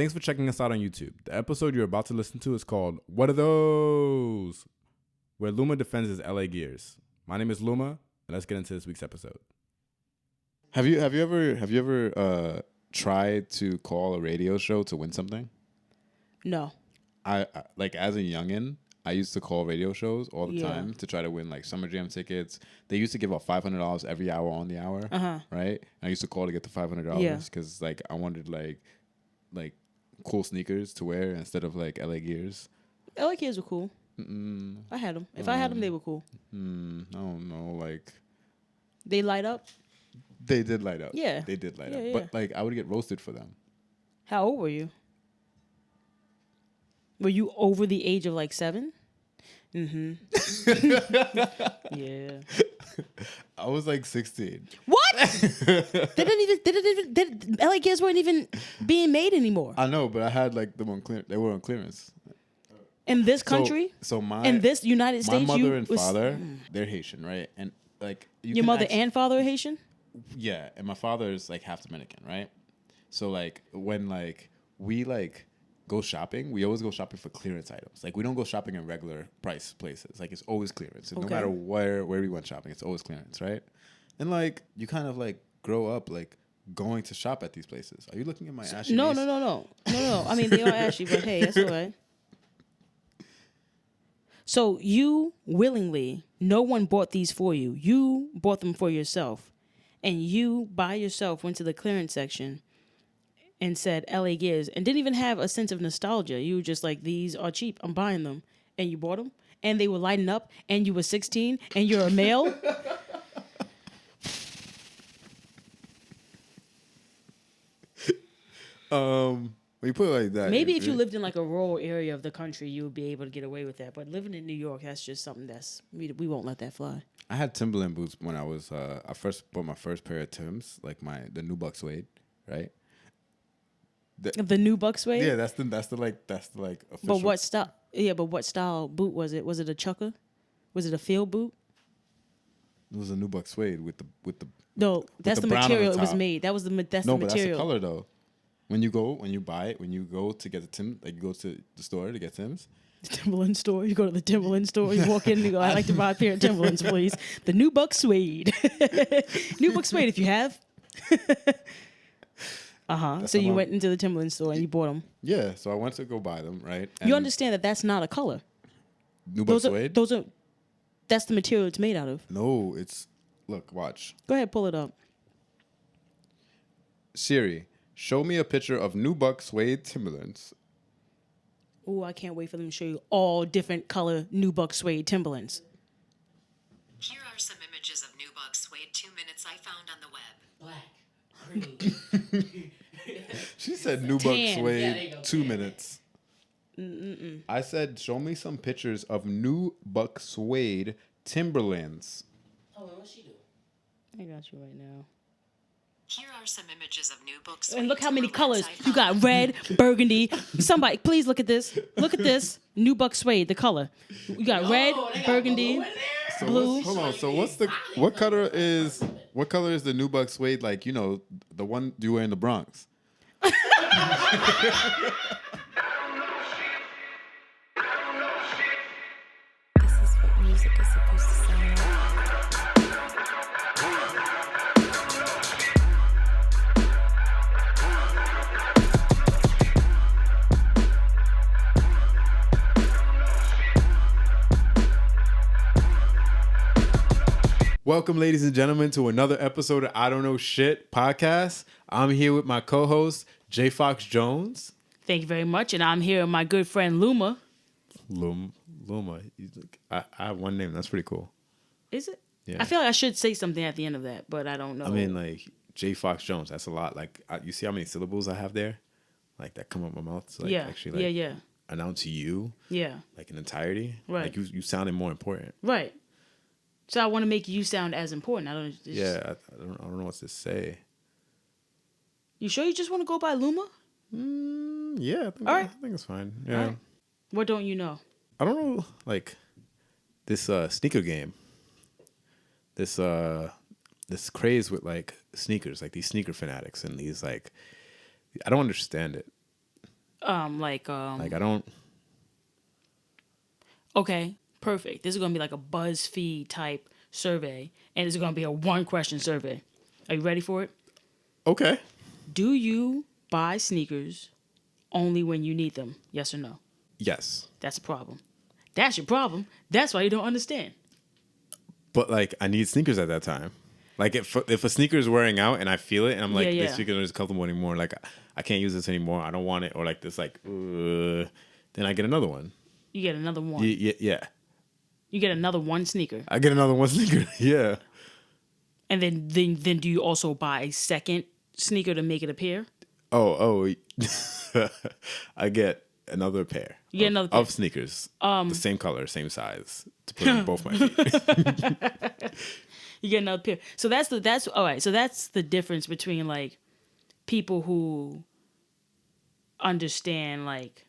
Thanks for checking us out on YouTube. The episode you're about to listen to is called What Are Those? Where Luma defends his LA gears. My name is Luma, and let's get into this week's episode. Have you ever tried to call a radio show to win something? No. I like as a youngin', I used to call radio shows all the time to try to win like Summer Jam tickets. They used to give out $500 every hour on the hour, right? And I used to call to get the $500 because like I wanted like cool sneakers to wear instead of like LA gears. LA gears were cool. I had them. If I had them, they were cool. I don't know, like they light up. They did light up. Yeah, they did light up. But like I would get roasted for them. How old were you? Were you over the age of like 7? Mm-hmm. Yeah. I was like 16. What? LA gears weren't even being made anymore. I know, but I had like them on clearance. They were on clearance. In this country? In this United States? My mother and father, they're Haitian, right? And like your mother and father are Haitian? Yeah, and my father is like half Dominican, right? So like when like we like go shopping, we always go shopping for clearance items. Like we don't go shopping in regular price places. Like it's always clearance. No matter where we went shopping, it's always clearance, right? And like you kind of like grow up like going to shop at these places. Are you looking at my ashy? No. I mean they are ashy, but hey, that's all right. So you willingly, no one bought these for you. You bought them for yourself. And you, by yourself, went to the clearance section and said LA Gears and didn't even have a sense of nostalgia. You were just like, these are cheap. I'm buying them. And you bought them. And they were lighting up. And you were 16. And you're a male. When you put it like that. Maybe if you lived in like a rural area of the country, you would be able to get away with that. But living in New York, that's just something that's, we won't let that fly. I had Timberland boots when I was, I first bought my first pair of Timbs, like the new Buck Suede, right? The new Buck Suede? Yeah, that's the official. But what style? Yeah, but what style boot was it? Was it a chucker? Was it a field boot? It was a new Buck Suede with the. No, that's the material it was made. That's the material. No, but that's the color though. When you go to get the Tim, like you go to the store to get Timbs. The Timberland store. You go to the Timberland store. You walk in and you go, I'd like to buy a pair of Timberlands, please. The new Buck Suede. New Buck Suede if you have. So you went into the Timberland store and you bought them. Yeah, so I went to go buy them, right? And you understand that that's not a color. New Buck Suede? That's the material it's made out of. No, look, watch. Go ahead, pull it up. Siri, show me a picture of new Buck Suede Timberlands. Ooh, I can't wait for them to show you all different color new Buck Suede Timberlands. Here are some images of new Buck Suede 2 minutes I found on the web. Black, green. She said new Buck Suede 2 minutes. I said, show me some pictures of new Buck Suede Timberlands. Oh, what's she do? I got you right now. Here are some images of new Buck Suede. And look how many colors. You got red, burgundy. Somebody, please look at this. Look at this. New Buck Suede, the color. You got red, burgundy, blue. Hold on. So what color is the new Buck Suede, like, you know, the one you wear in the Bronx? This is what music is supposed to sound like. Welcome, ladies and gentlemen, to another episode of I Don't Know Shit podcast. I'm here with my co-host, J. Fox Jones. Thank you very much. And I'm here with my good friend, Luma. Luma. I have one name. That's pretty cool. Is it? Yeah. I feel like I should say something at the end of that, but I don't know. I mean, like, J. Fox Jones. That's a lot. Like, you see how many syllables I have there? Like, that come out my mouth. So, like, actually, like, announce you. Yeah. Like, in entirety. Right. Like, you sounded more important. Right. So I want to make you sound as important. I don't know what to say. You sure you just want to go by Luma? Yeah. I think it's fine. Yeah. Right. What don't you know? I don't know. Like this sneaker game. This craze with like sneakers, like these sneaker fanatics and these like, I don't understand it. Like I don't. Okay, perfect. This is gonna be like a BuzzFeed type survey, and it's gonna be a 1-question survey. Are you ready for it? Okay. Do you buy sneakers only when you need them? Yes or no? Yes. That's a problem. That's your problem. That's why you don't understand. But like, I need sneakers at that time. Like, if a sneaker is wearing out and I feel it, and I'm like, Yeah, yeah. this sneaker is comfortable anymore. Like, I can't use this anymore. I don't want it. Or like this, like, then I get another one. You get another one. Yeah. You get another one sneaker. I get another one sneaker. Yeah. And then do you also buy a second sneaker to make it a pair? Oh. I get another pair. You get another pair. Of sneakers. The same color, same size to put on both my feet. You get another pair. So that's all right. So that's the difference between like people who understand like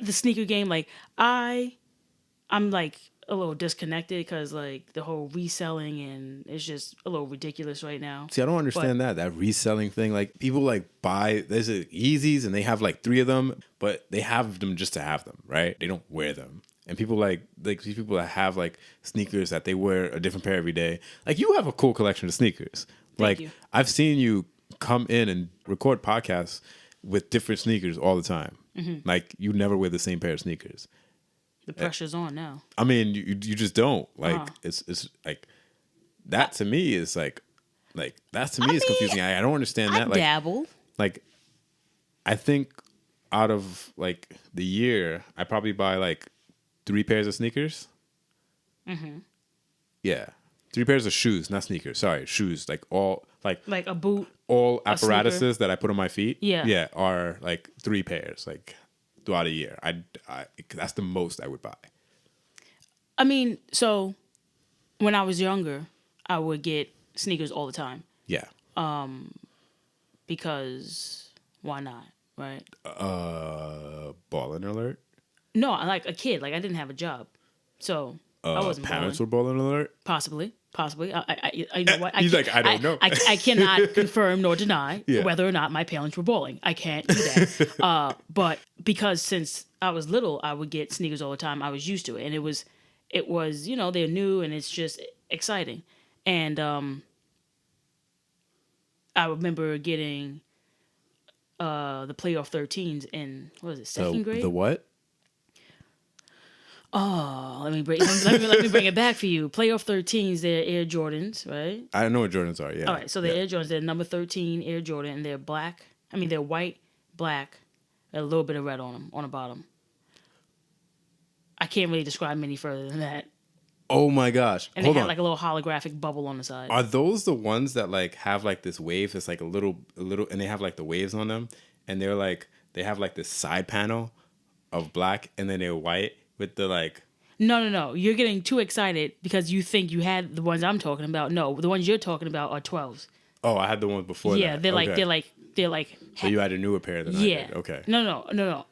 the sneaker game. Like I'm like a little disconnected because like the whole reselling and it's just a little ridiculous right now. See, I don't understand that reselling thing. Like people like buy there's Yeezys and they have like 3 of them, but they have them just to have them, right? They don't wear them. And people like these people that have like sneakers that they wear a different pair every day. Like you have a cool collection of sneakers. Thank Like you. I've seen you come in and record podcasts with different sneakers all the time. Mm-hmm. Like you never wear the same pair of sneakers. The pressure's on now. I mean, you just don't. Like Uh-huh. it's like that to me is like that to me is confusing. I don't understand that. I dabble. Like I think out of like the year, I probably buy like 3 pairs of sneakers. Mm-hmm. Yeah. 3 pairs of shoes, not sneakers. Sorry, shoes. Like all like a boot. all a apparatuses that I put on my feet. Yeah. Are like 3 pairs like throughout a year. I that's the most I would buy. I mean, so when I was younger, I would get sneakers all the time Yeah. because why not, right? Ballin' alert. No, I like a kid. Like I didn't have a job, so I wasn't Parents balling. were ballin' alert. Possibly. I you know what? He's like, I don't know. I cannot confirm nor deny Yeah. whether or not my parents were bowling. I can't do that. But because since I was little, I would get sneakers all the time. I was used to it, and it was you know they're new and it's just exciting. And I remember getting the playoff 13s in what was it second grade? The what? Oh, let me bring it back for you. Playoff 13s, they're Air Jordans, right? I know what Jordans are. Yeah. All right, so they're Air Jordans. They're number 13 Air Jordan, and they're black. I mean, they're white, black, a little bit of red on them on the bottom. I can't really describe them any further than that. Oh my gosh! And Hold they on. had like a little holographic bubble on the side. Are those the ones that like have like this wave? It's like a little, and they have like the waves on them, and they're like they have like this side panel of black, and then they're white with the like. No. You're getting too excited because you think you had the ones I'm talking about. No, the ones you're talking about are 12s. Oh, I had the ones before. Yeah, that. they're Okay. like. So you had a newer pair than I Yeah. did. Okay. No.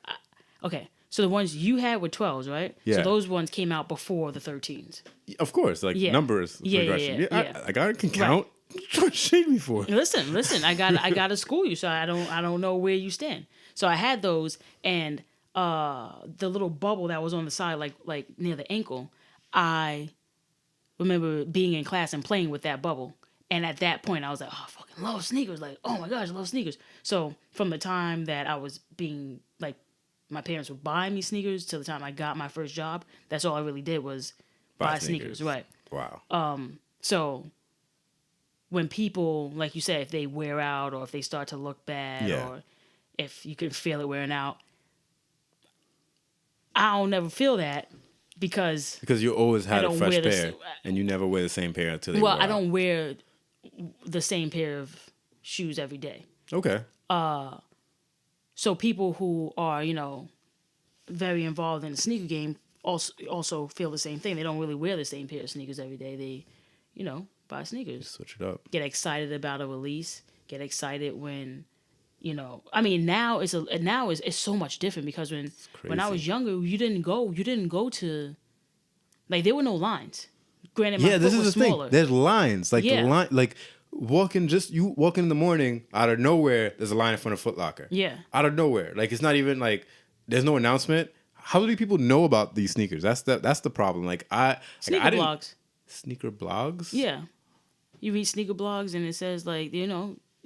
Okay. So the ones you had were 12s, right? Yeah. So those ones came out before the 13s. Of course, like Yeah. numbers. Yeah. progression. Yeah. I can count. What shade me for? Listen. I got to school you, so I don't know where you stand. So I had those, and the little bubble that was on the side, like near the ankle. I remember being in class and playing with that bubble, and at that point, I was like, "Oh, I fucking love sneakers! Like, oh my gosh, I love sneakers!" So from the time that I was being like, my parents would buy me sneakers till the time I got my first job. That's all I really did was buy sneakers, right? Wow. So when people, like you said, if they wear out or if they start to look bad Yeah. or if you can feel it wearing out, I don't never feel that because You always had a don't fresh wear the pair, same- and you never wear the same pair until they well, wore I out. don't wear the same pair of shoes every day. Okay. So people who are, you know, very involved in the sneaker game also feel the same thing. They don't really wear the same pair of sneakers every day. They, you know, buy sneakers. Switch it up. Get excited about a release. Get excited when, you know. I mean, now it's so much different because when I was crazy. younger, you didn't go to, like there were no lines. Granted, my Yeah, foot this was is the smaller. thing. There's lines, like Yeah. the line, like you walking in the morning, out of nowhere, there's a line in front of Foot Locker. Yeah. Out of nowhere. Like, it's not even like, there's no announcement. How do people know about these sneakers? That's the problem. Like, Sneaker I didn't, blogs. Sneaker blogs? Yeah. You read sneaker blogs and it says like,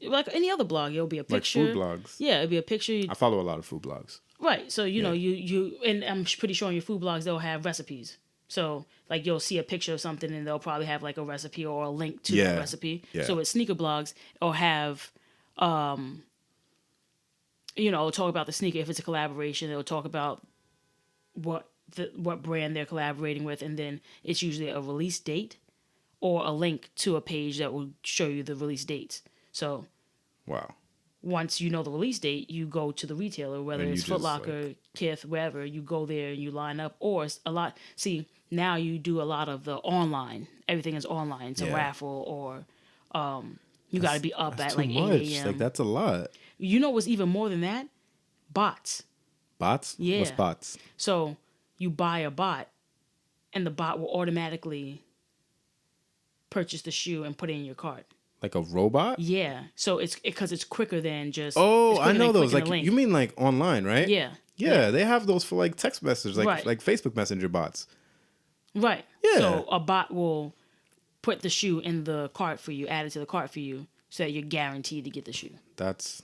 like any other blog, it'll be a Like picture. food blogs. Yeah, it'll be a picture. I follow a lot of food blogs. Right. So, you know, you and I'm pretty sure on your food blogs they'll have recipes. So, like, you'll see a picture of something and they'll probably have like a recipe or a link to the recipe. Yeah. So with sneaker blogs, it'll have it'll talk about the sneaker if it's a collaboration, it'll talk about what brand they're collaborating with, and then it's usually a release date or a link to a page that will show you the release dates. So Wow. once you know the release date, you go to the retailer, whether And it's you Foot just, Locker, Kith, wherever, you go there and you line up. Or it's a lot. See, now you do a lot of the online. Everything is online. It's a raffle, or you got to be up at like 8 a.m. Like, that's a lot. You know what's even more than that? Bots. Bots? Yeah. What's bots? So you buy a bot, and the bot will automatically purchase the shoe and put it in your cart. Like a robot? Yeah. So it's because it's quicker than just. Oh, it's quicker I know than those. clicking a Like, link. you mean like online, right? Yeah. Yeah, they have those for like text messages, like Right. like Facebook Messenger bots. Right. Yeah. So a bot will put the shoe in the cart for you, add it to the cart for you, so that you're guaranteed to get the shoe. That's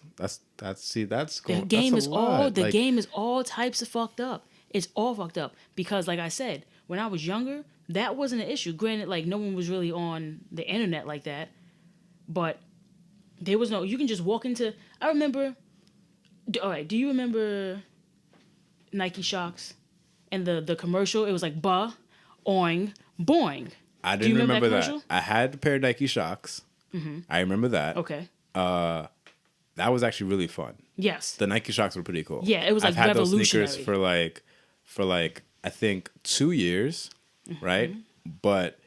see, that's The going. game that's is a lot. Like, game is all types of fucked up. It's all fucked up because, like I said, when I was younger, that wasn't an issue. Granted, like no one was really on the internet like that, but there was no. You can just walk into. I remember. All right. Do you remember Nike Shocks and the commercial? It was like "Buh, oing, boing." I Do you didn't remember that. commercial? I had a pair of Nike Shocks. I remember that. Okay. That was actually really fun. Yes. The Nike Shocks were pretty cool. Yeah, it was, like, I've had those sneakers revolutionary. for like I think 2 years, right? But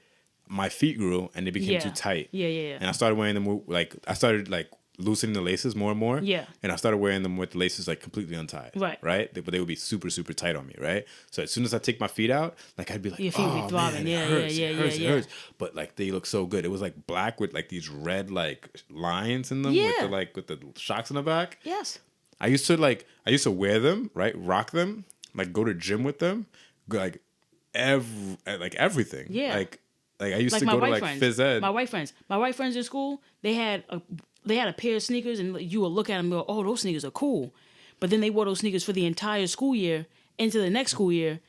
my feet grew and they became Yeah. too tight. Yeah. And I started wearing them like I started like loosening the laces more and more. Yeah. And I started wearing them with the laces like completely untied. Right. Right. But they would be super super tight on me. Right. So as soon as I take my feet out, like I'd be like, Your feet would be oh throbbing. man, Yeah, it hurts, yeah, it hurts, yeah. it hurts. But like they look so good. It was like black with like these red like lines in them Yeah. with the shocks in the back. Yes. I used to wear them, right? Rock them, like go to gym with them, go, like everything. Yeah. Like I used Like to my go to white like friends. phys ed. My white friends in school, they had a pair of sneakers, and you would look at them and go, "Oh, those sneakers are cool," but then they wore those sneakers for the entire school year into the next school year,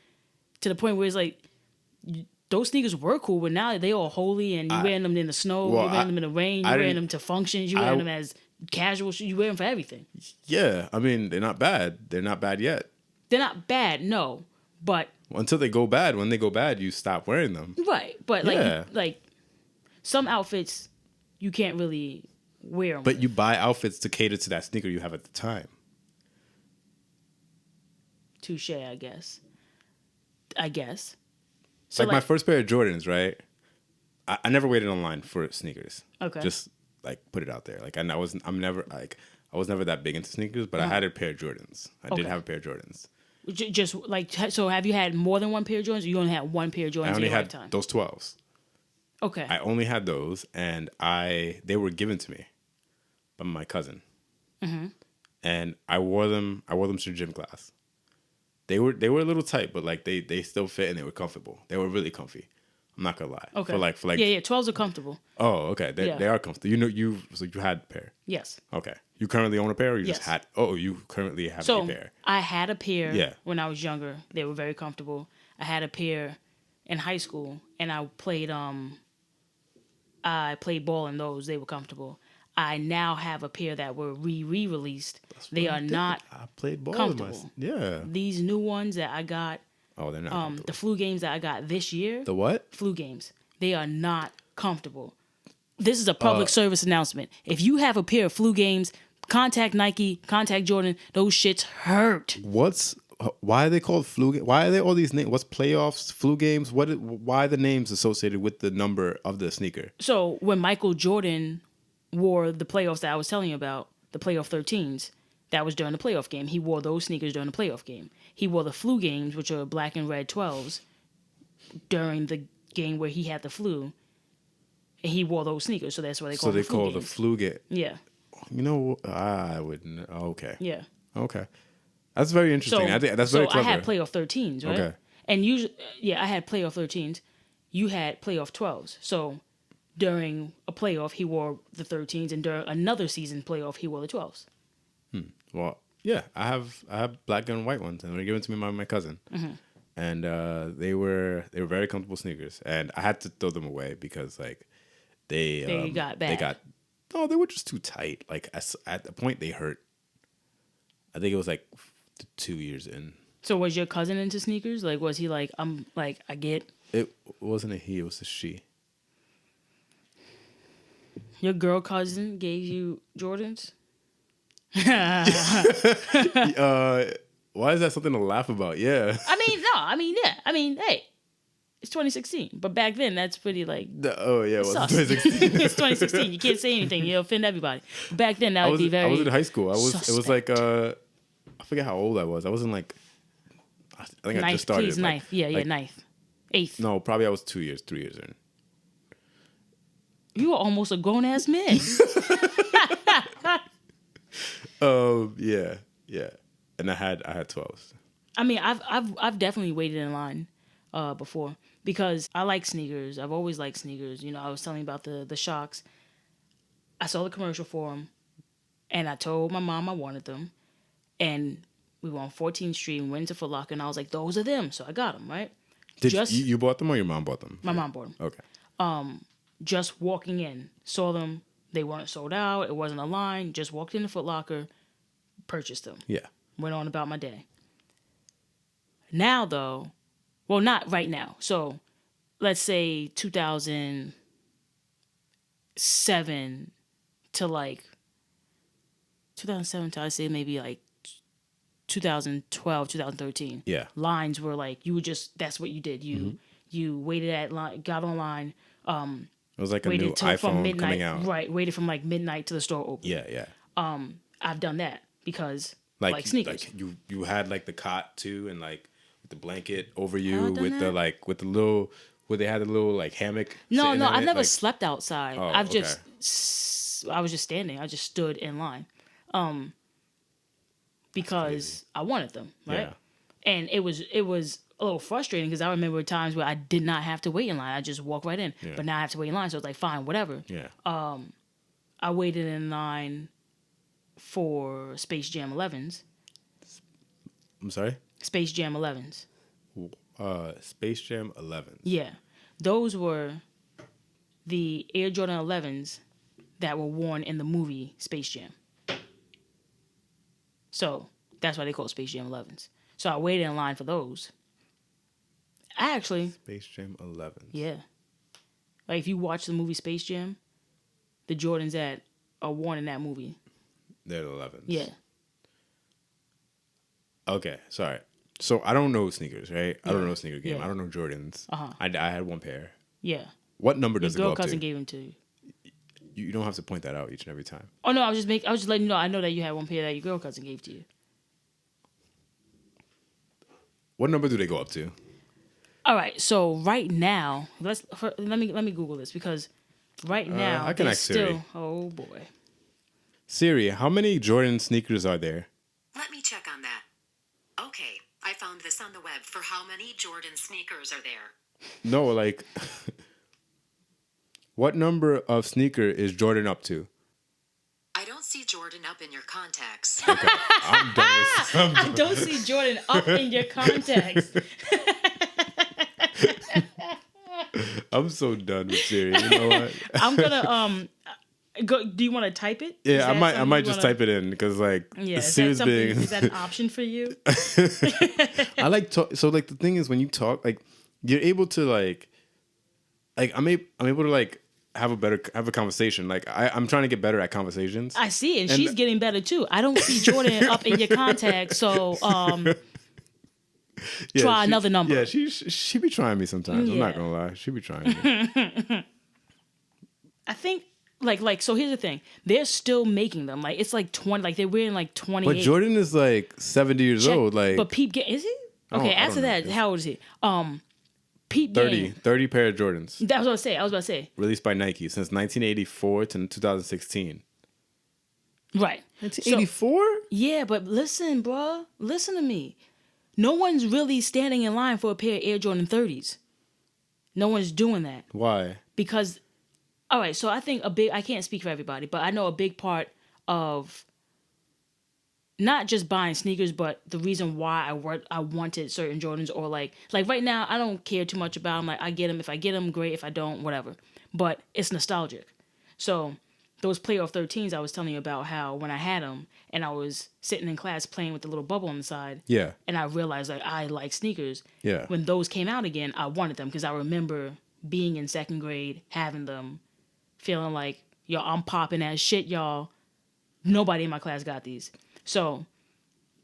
to the point where it's like those sneakers were cool, but now they all holy, and you wearing them in the snow, Well, you wearing them in the rain, you I wearing didn't- them to functions, you wearing them as casual shoes, you wear them for everything. Yeah, I mean they're not bad. They're not bad yet. They're not bad, no, but Until they go bad. When they go bad, you stop wearing them. right, but Yeah. like some outfits you can't really wear them. But you buy outfits to cater to that sneaker you have at the time. Touche, I guess. So Like my first pair of Jordans, right? I never waited online for sneakers. Okay. Just like put it out there. Like I was never that big into sneakers, but I had a pair of Jordans. I did Okay. have a pair of Jordans. Just like, so have you had more than one pair of Jordans, or you only had one pair of I Jordans in only your had lifetime? those 12s. Okay. I only had those, and they were given to me by my cousin, and I wore them to gym class. They were a little tight, but like they still fit and they were comfortable. They were really comfy. I'm not gonna lie. Okay. For like yeah, 12s are comfortable. Oh, okay. They Yeah. are comfortable. You had a pair. Yes. Okay. You currently own a pair, or you Yes. just had? Oh, you currently have So a pair. I had a pair Yeah. when I was younger. They were very comfortable. I had a pair in high school, and I played ball in those. They were comfortable. I now have a pair that were re-released. They are not I played ball comfortable. Yeah. these new ones that I got. Oh, they're not The comfortable. flu games that I got this year. The what? Flu games. They are not comfortable. This is a public service announcement. If you have a pair of flu games, contact Nike, contact Jordan. Those shits hurt. Why are they called flu? Why are they all these names? What's playoffs, flu games? Why the names associated with the number of the sneaker? So when Michael Jordan wore the playoffs that I was telling you about, the playoff 13s, that was during the playoff game. He wore those sneakers during the playoff game. He wore the flu games, which are black and red 12s, during the game where he had the flu. And he wore those sneakers, so that's why they call So they them flu call the games. flu game. Yeah, You know, I wouldn't. Okay. yeah. Okay. That's very interesting. So I think that's so very clever. I had playoff 13s, right? Okay. And usually, I had playoff 13s. You had playoff 12s. So during a playoff, he wore the 13s, and during another season playoff, he wore the 12s. Well, yeah, I have black and white ones, and they were given to me by my cousin, and they were very comfortable sneakers, and I had to throw them away because like they got bad. They were just too tight. Like at the point they hurt. I think it was like 2 years in. So was your cousin into sneakers? Like, was he like, I'm like, I get. It wasn't a he, it was a she. Your girl cousin gave you Jordans? Why is that something to laugh about? Yeah. Hey, it's 2016. But back then, that's pretty like. Oh yeah, well, sus. 2016. It's 2016. You can't say anything. You offend everybody. But back then, that would be very. I was in high school. It was suspect. like I forget how old I was. I wasn't like. I think I just started. Please, like, ninth. Yeah, ninth. Eighth. No, probably I was 3 years in. You were almost a grown ass man. Yeah, and I had 12s. I mean, I've definitely waited in line before because I like sneakers. I've always liked sneakers. You know, I was telling you about the Shocks. I saw the commercial for them, and I told my mom I wanted them, and we were on 14th Street and went into Foot Locker, and I was like, those are them. So I got them, right? Did you bought them or your mom bought them? My mom bought them. Okay. Just walking in, saw them. They weren't sold out. It wasn't a line. Just walked into Foot Locker, purchased them. Yeah. Went on about my day. Now, though, well, not right now. So let's say 2007 to like 2007 to I say maybe like 2012, 2013. Yeah. Lines were like, you would just, that's what you did. You waited at line, got online. It was like a new Waited till from iPhone midnight, coming out. right? Waited from like midnight to the store open. Yeah. I've done that because like sneakers. Like you had like the cot too, and like with the blanket over Have I you done with the that? like with the little where they had a little like hammock. No, sitting on I've it, never like, slept outside. Oh, I've okay. I was just standing. I just stood in line, because I wanted them, right? Yeah. And it was a little frustrating because I remember times where I did not have to wait in line. I just walked right in, Yeah. but now I have to wait in line. So it's like, fine, whatever. Yeah. I waited in line for Space Jam 11s. I'm sorry. Space Jam 11s. Space Jam 11. Yeah. Those were the Air Jordan 11s that were worn in the movie Space Jam. So that's why they call it Space Jam 11s. So I waited in line for those. I actually, Space Jam 11. yeah. Like if you watch the movie Space Jam, the Jordans that are worn in that movie. They're the 11s. Yeah. Okay, sorry. So I don't know sneakers, right? I don't know sneaker game. Yeah. I don't know Jordans. Uh-huh. I had one pair. Yeah. What number Your does it go girl up cousin to? gave them to you. You don't have to point that out each and every time. Oh no, I was just letting you know. I know that you had one pair that your girl cousin gave to you. What number do they go up to? All right, so right now, let me Google this because right now I can they're ask Siri. still. Oh boy. Siri, how many Jordan sneakers are there? Let me check on that. Okay, I found this on the web for how many Jordan sneakers are there. No, like, what number of sneaker is Jordan up to? I don't see Jordan up in your contacts. Okay, I'm done with I don't see Jordan up in your contacts. I'm so done with Siri. You know what? I'm gonna go. Do you want to type it? Is Yeah, I that might something you just wanna- type it in because like Yeah, Siri's being. is that an option for you? I like so like the thing is when you talk like you're able to like I'm able to like have a conversation. Like I'm trying to get better at conversations. I see, and And- she's getting better too. I don't see Jordan up in your contacts, so Yeah, try another number. Yeah, she be trying me sometimes. I'm not Yeah. gonna lie, she be trying me. I think like so. Here's the thing: they're still making them. Like it's like 20. Like they're wearing like 28. But Jordan is like 70 years Check- old. Like, but Peep, is he? don't- Okay, I after don't know. that, how old is he? peep 30, game. 30 pair of Jordans. That was what I was about to say. Released by Nike since 1984 to 2016. Right. 1984? Yeah, but listen, bruh. Listen to me. No one's really standing in line for a pair of Air Jordan 30s. No one's doing that. Why? Because, all right, so I think I can't speak for everybody, but I know a big part of not just buying sneakers, but the reason why I wanted certain Jordans, or like right now, I don't care too much about them. Like, I get them. If I get them, great. If I don't, whatever. But it's nostalgic. So those playoff 13s I was telling you about, how when I had them and I was sitting in class playing with the little bubble on the side, Yeah. and I realized like I like sneakers. Yeah. When those came out again, I wanted them because I remember being in second grade, having them, feeling like, yo, I'm popping as shit, y'all. Nobody in my class got these. So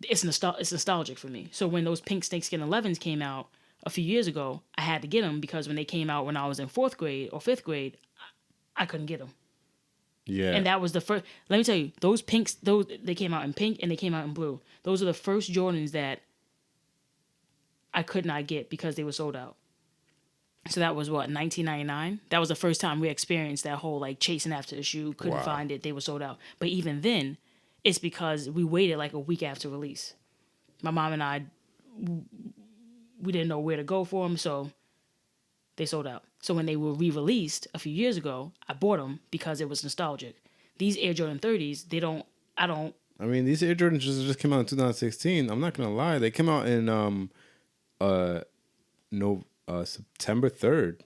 it's nostalgic for me. So when those pink snakeskin 11s came out a few years ago, I had to get them because when they came out when I was in 4th grade or 5th grade, I couldn't get them. Yeah. And that was the first. Let me tell you, those pinks, they came out in pink and they came out in blue. Those are the first Jordans that I could not get because they were sold out. So that was what, 1999? That was the first time we experienced that whole like chasing after the shoe, couldn't find it, they were sold out. But even then, it's because we waited like a week after release. My mom and I, we didn't know where to go for them, so they sold out. So when they were re-released a few years ago, I bought them because it was nostalgic. These Air Jordan 30s, I mean, these Air Jordans just came out in 2016. I'm not gonna lie, they came out in September 3rd.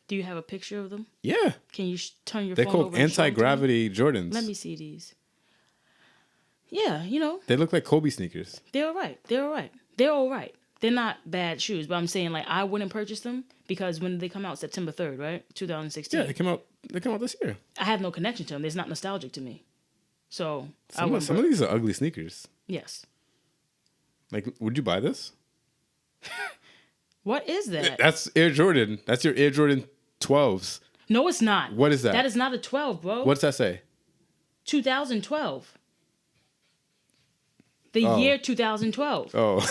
Do you have a picture of them? Yeah. Can you turn your They're phone called over and show them to me? anti-gravity Jordans. Let me see these. Yeah, you know, They look like Kobe sneakers. they're all right. They're all right. They're all right. They're not bad shoes, but I'm saying like I wouldn't purchase them because when did they come out? September 3rd, right? 2016. Yeah, they came out this year. I have no connection to them. It's not nostalgic to me. So Some of these are ugly sneakers. Yes. Like, would you buy this? What is that? That's Air Jordan. That's your Air Jordan 12s. No, it's not. What is that? That is not a 12, bro. What's that say? 2012. The year 2012. Oh.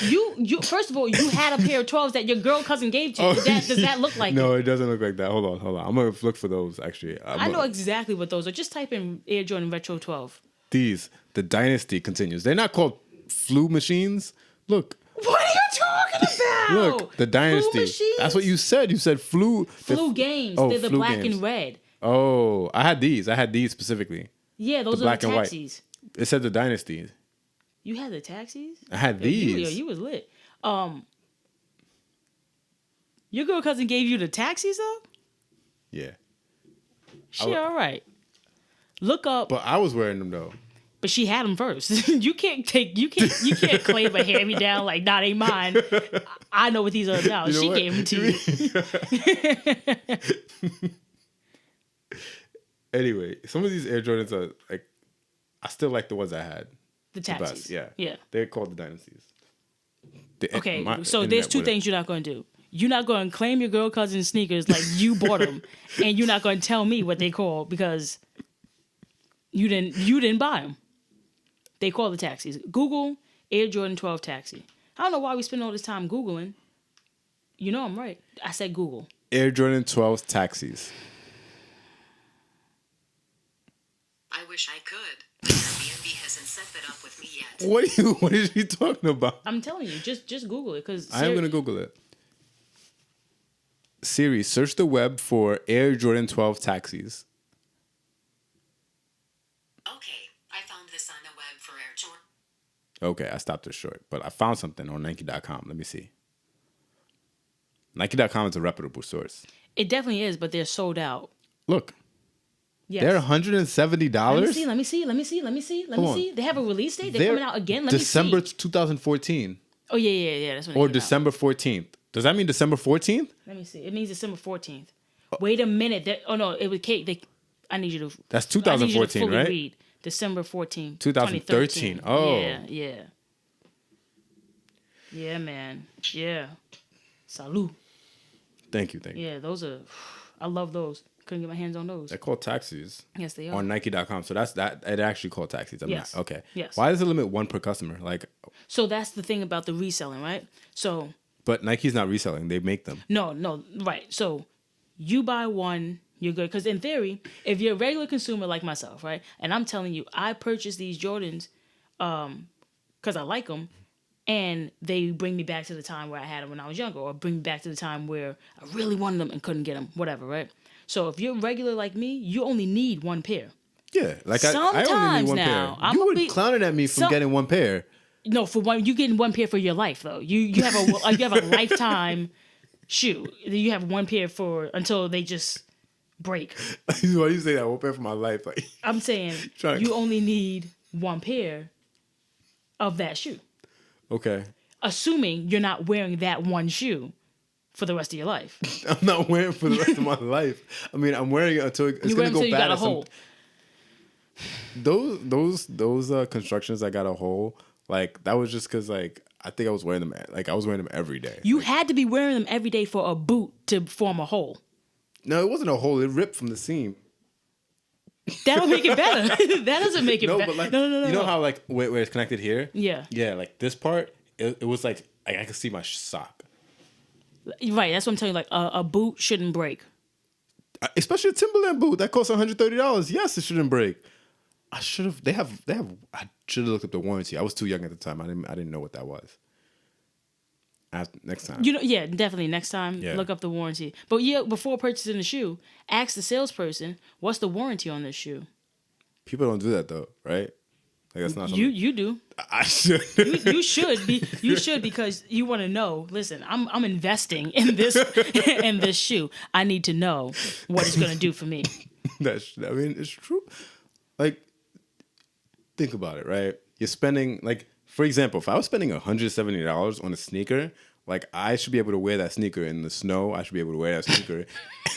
You first of all, you had a pair of 12s that your girl cousin gave to you. Does that look like No, it? it doesn't look like that. Hold on. I'm going to look for those, actually. I know exactly what those are. Just type in Air Jordan Retro 12. The dynasty continues. They're not called flu machines. Look. What are you talking about? Look, the dynasty. Machines? That's what you said. You said flu. Flu games. Oh, They're the flu black games. and red. Oh, I had these. specifically. Yeah, those The are black the and white. taxis. It said the dynasty. You had the taxis? I had these. You was lit. Your girl cousin gave you the taxis though? Yeah. She all right. Look up. But I was wearing them, though. But she had them first. You can't claim a hand me down like, nah, they mine. I know what these are about. You know She what? gave them to you. Anyway, some of these Air Jordans are like, I still like the ones I had. The The taxis. best, yeah. Yeah. They're called the dynasties. Okay, so there's two things you're not going to do. You're not going to claim your girl cousin's sneakers like you bought them, and you're not going to tell me what they call because you didn't buy them. They call the taxis. Google Air Jordan 12 taxi. I don't know why we spend all this time Googling. You know I'm right. I said Google. Air Jordan 12 taxis. I wish I could. But Airbnb hasn't set that up with me yet. What is she talking about? I'm telling you, just Google it because I am going to Google it. Siri, search the web for Air Jordan 12 taxis. Okay, I found this on the web for Air Jordan. Okay, I stopped it short, but I found something on Nike.com. Let me see. Nike.com is a reputable source. It definitely is, but they're sold out. Look, Yes. they're $170. Let me see. They have a release date. They're coming out again. Let December me see. 2014 Oh yeah. That's when they or came out. December 14th. Does that mean December 14th? Let me see. It means December 14th. Wait a minute. Oh no, it was Kate. I need you to. That's I need you to 2014, fully right? Read. December 14th. 2013. Oh. Yeah. Yeah, man. Yeah. Salud. Thank you. Yeah, those are. I love those. Couldn't get my hands on those. They're called taxis Yes, they are. on Nike.com. So that's that. It actually called taxis. Yes. Okay. Yes. Why does it limit one per customer? Like, So that's the thing about the reselling, right? So But Nike's not reselling; they make them. No, right. So you buy one, you're good. Because in theory, if you're a regular consumer like myself, right, and I'm telling you, I purchased these Jordans because I like them, and they bring me back to the time where I had them when I was younger, or bring me back to the time where I really wanted them and couldn't get them, whatever, right? So if you're regular like me, you only need one pair. Yeah, like I only Sometimes need one now, pair. I'm You gonna were be- clowning at me from some- getting one pair. No, for one, you getting one pair for your life though. You have a you have a lifetime shoe. You have one pair for until they just break. Why do you say that? One pair for my life. Like, I'm saying Trying to- you only need one pair of that shoe, okay, assuming you're not wearing that one shoe for the rest of your life. I'm not wearing it for the rest of my life. I mean, I'm wearing it until it's You gonna wear them go until you bad. got a At some, hole. those constructions that got a hole, like that was just because like I think I was wearing them. Like I was wearing them every day. You had to be wearing them every day for a boot to form a hole. No, it wasn't a hole. It ripped from the seam. That don't make it better. That doesn't make it No, better. but like no. you know how like where it's connected here. Yeah. Yeah, like this part, it was like I could see my sock. Right, that's what I'm telling you. Like a boot shouldn't break. Especially a Timberland boot that costs $130. Yes, it shouldn't break. I should have. They have. I should have looked up the warranty. I was too young at the time. I didn't know what that was. Next time. Yeah, definitely. Next time, Yeah. look up the warranty. But yeah, before purchasing the shoe, ask the salesperson, "What's the warranty on this shoe?" People don't do that though, right? Like that's not something You do. I should. You should be. You should because you want to know. Listen, I'm investing in this in this shoe. I need to know what it's going to do for me. I mean, it's true. Like, think about it, right? You're spending like, for example, if I was spending $170 on a sneaker, like I should be able to wear that sneaker in the snow. I should be able to wear that sneaker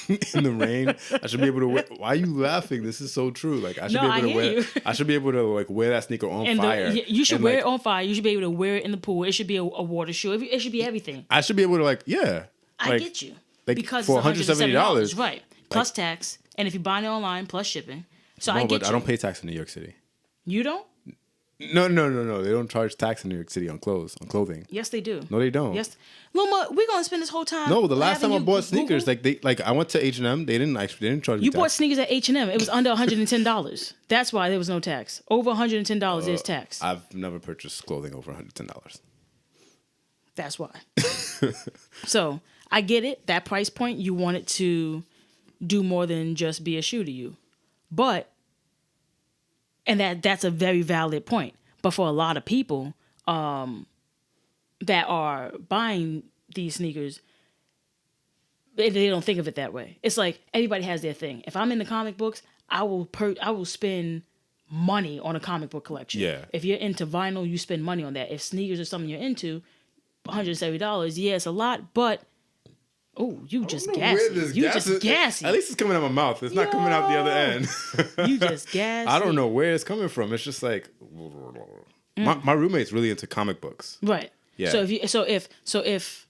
in the rain. I should be able to wear. Why are you laughing? This is so true. Like I should No, be able I to hear wear. you. I should be able to like wear that sneaker on And fire. you should and, wear like, it on fire. You should be able to wear it in the pool. It should be a water shoe. It should be everything. I should be able to like yeah. I like, get you like, because for it's $170, right? Plus Like- tax, and if you buy it online, plus shipping. So No, I get but you. I don't pay tax in New York City. You don't? No. They don't charge tax in New York City on clothing. Yes, they do. No, they don't. Yes, Luma, we're gonna spend this whole time. No, the last time having I you bought sneakers, Google. like I went to H&M, they didn't charge me You tax. bought sneakers at H&M. It was under $110. That's why there was no tax. Over $110 is tax. I've never purchased clothing over $110. That's why. So I get it. That price point, you want it to do more than just be a shoe to you, and that's a very valid point. But for a lot of people that are buying these sneakers, they don't think of it that way. It's like everybody has their thing. If I'm in the comic books, I will spend money on a comic book collection. Yeah. If you're into vinyl, you spend money on that. If sneakers are something you're into, $170, yeah, it's a lot, but you just gassy. You just gassy. At least it's coming out my mouth. It's not coming out the other end. You just gassy. I don't know where it's coming from. It's just like my roommate's really into comic books. Right. Yeah. So if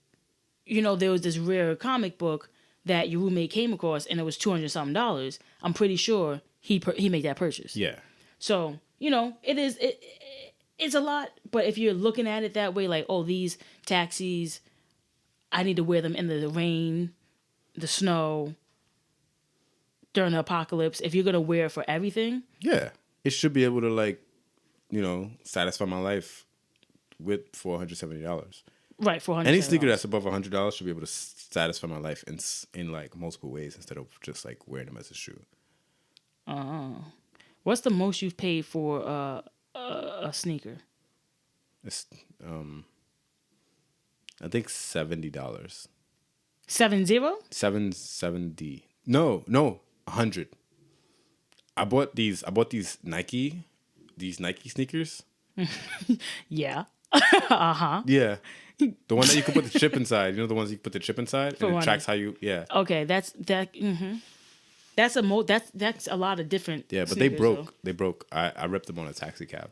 you know there was this rare comic book that your roommate came across and it was $200 something, I'm pretty sure he made that purchase. Yeah. So it's a lot, but if you're looking at it that way, like these taxis, I need to wear them in the rain, the snow, during the apocalypse. If you're gonna wear it for everything, Yeah. It should be able to satisfy my life with $470. right, $400. Any sneaker that's above $100 should be able to satisfy my life in like multiple ways instead of just like wearing them as a shoe. What's the most you've paid for a sneaker? It's I think $70. 70? $770. No, 100. I bought these Nike sneakers. Yeah. Yeah. The one that you can put the chip inside. You know the ones you can put the chip inside and it running. tracks how you Okay, that's a lot of different. Yeah, but sneakers, they broke. though. They broke. I ripped them on a taxi cab.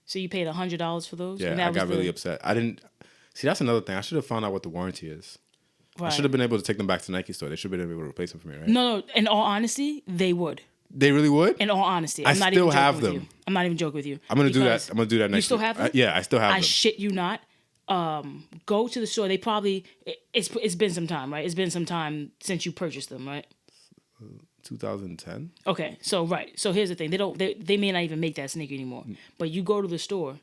So you paid $100 for those? Yeah, And that I got was really upset. I didn't see. That's another thing. I should have found out what the warranty is. Right. I should have been able to take them back to Nike store. They should have been able to replace them for me, right? No. In all honesty, they would. They really would. In all honesty, I I'm not still even joking have with them. you. I'm not even joking with you. I'm gonna do Because that. I'm gonna do that next. You still week. have them? Yeah, I still have I them. shit you not. go to the store. They probably it's been some time, right? It's been some time since you purchased them, right? 2010. Okay, so here's the thing: they may not even make that sneaker anymore. But you go to the store.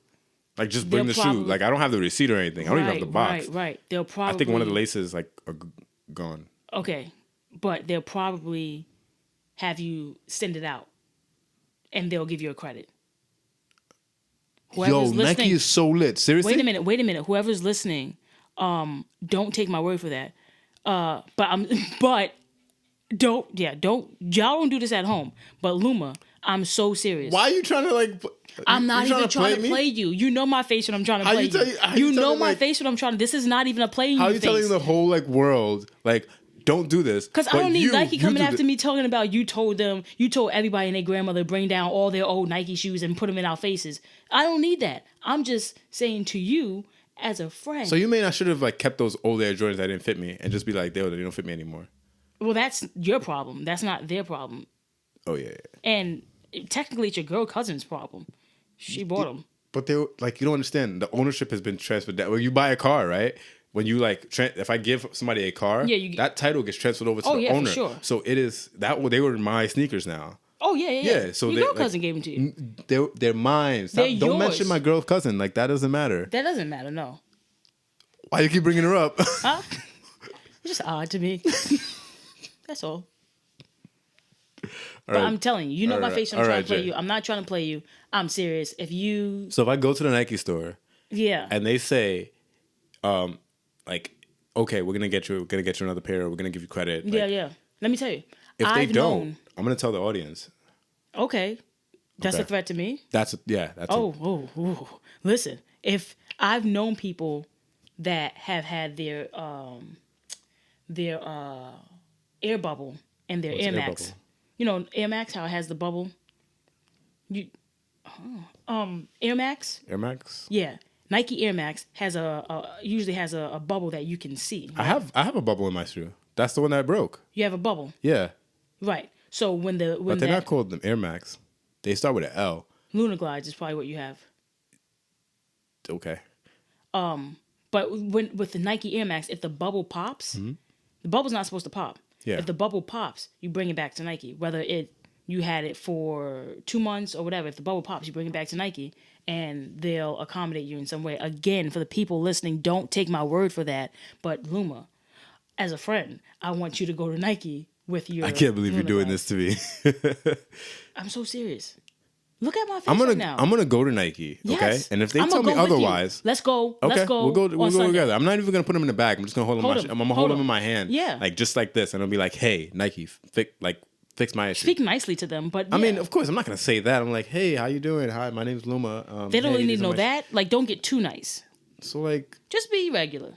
Like just bring They'll the probably- shoe. Like I don't have the receipt or anything. I don't even have the box. Right. They'll probably. I think one of the laces like are gone. Okay, but they'll probably have you send it out, and they'll give you a credit. Whoever's Nike is so lit. Seriously? Wait a minute. Whoever's listening, don't take my word for that. But y'all don't do this at home. But Luma, I'm so serious. Why are you trying to like? I'm not even trying to me? play you. You know my face when I'm trying to How play you tell you- how you you know telling, my like- face when I'm trying. This is not even a playing. How are you you telling the whole like world like don't do this? Because I but don't need Nike you coming do after thi- me talking about you told everybody and their grandmother to bring down all their old Nike shoes and put them in our faces. I don't need that. I'm just saying to you as a friend. So you mean I should have like kept those old Air Jordans that didn't fit me and just be like, they don't fit me anymore. Well, that's your problem. That's not their problem. Oh yeah. And technically, it's your girl cousin's problem. She bought them. But they like you don't understand. The ownership has been transferred. When you buy a car, right? When you like, if I give somebody a car, that title gets transferred over to the owner. For sure. So it is that they were my sneakers now. Oh yeah. Yeah, so your they- girl like, cousin gave them to you. They're mine. They're Don't yours. mention my girl cousin. Like that doesn't matter. That doesn't matter. No. Why you keep bringing her up? Huh? It's just odd to me. That's all. But right. I'm telling you, you know All my right. face when All I'm trying right, to play Jay. you. I'm not trying to play you. I'm serious. If you, So if I go to the Nike store yeah, and they say, like, okay, we're gonna get you another pair. We're gonna give you credit. Like, yeah. Let me tell you. If I've they don't, known. I'm gonna tell the audience. Okay, that's Okay. a threat to me. That's Oh. Listen, if I've known people that have had their air bubble and their What's Air air Max. bubble? You know Air Max, how it has the bubble. Air Max. Air Max. Yeah, Nike Air Max has usually has a bubble that you can see. I have a bubble in my shoe. That's the one that broke. You have a bubble, Yeah, right? So when but they're not called them Air Max. They start with an L. Lunar Glides is probably what you have. Okay. But with the Nike Air Max, if the bubble pops, the bubble's not supposed to pop. Yeah. If the bubble pops, you bring it back to Nike. Whether you had it for 2 months or whatever, if the bubble pops, you bring it back to Nike, and they'll accommodate you in some way. Again, for the people listening, don't take my word for that. But Luma, as a friend, I want you to go to Nike with your. I can't believe you're Lunar doing Glides. this to me. I'm so serious. Look at my face I'm right now. gonna go to Nike. Okay. Yes. And if they I'ma tell me go with you. otherwise, let's go. okay, Let's go. we'll go on Sunday. together. I'm not even gonna put them in the bag. I'm just gonna hold them. Hold I'm 'em. gonna Hold hold them 'em. in my hand. Yeah. Like just like this, and I'll be like, hey, Nike, fix my issue. Speak nicely to them, but I mean, yeah. of course, I'm not gonna say that. I'm like, hey, how you doing? Hi, my name's Luma. They don't hey, really need these to are know my that. Like, don't get too nice. So like Just be regular.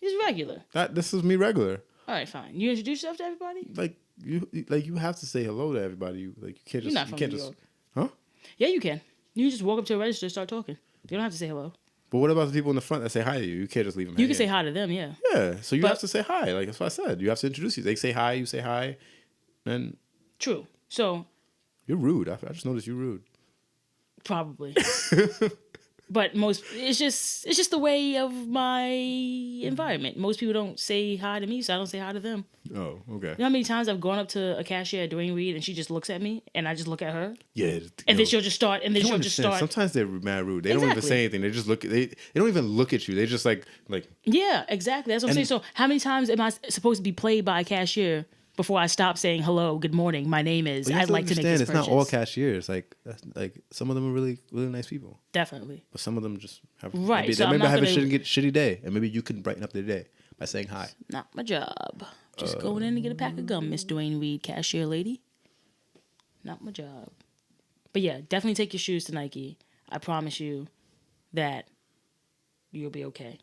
Just regular. that. This is me regular. All right, fine. You introduce yourself to everybody? Like you have to say hello to everybody. You can't just You're not you from can't New just York. huh? Yeah, you can. You can just walk up to a register and start talking. You don't have to say hello. But what about the people in the front that say hi to you? You can't just leave them. You can hanging. say hi to them, yeah. Yeah, so you But- have to say hi. Like that's what I said. You have to introduce you. They say hi, you say hi, and True. So, you're rude. I just noticed you're rude. probably. But it's just the way of my environment. Most people don't say hi to me, so I don't say hi to them. Oh, okay. You know how many times I've gone up to a cashier at Dwayne Reed and she just looks at me and I just look at her? Yeah. And then she'll just start, and then You she'll don't just understand. start. Sometimes they're mad rude. They don't even Exactly. say anything. They just look. They don't even look at you. They just like. Yeah, exactly. That's what I'm saying. So how many times am I supposed to be played by a cashier before I stop saying hello, good morning, my name is, You have I'd like to make understand this it's purchase. not all cashiers. Like some of them are really really nice people, Definitely. but some of them just have Right, Maybe, so I'm maybe not have a gonna- shitty day, and maybe you can brighten up their day by saying hi. Not my job. Just going in and get a pack of gum, Miss Dwayne Reed, cashier lady. Not my job. But yeah, definitely take your shoes to Nike. I promise you that you'll be okay.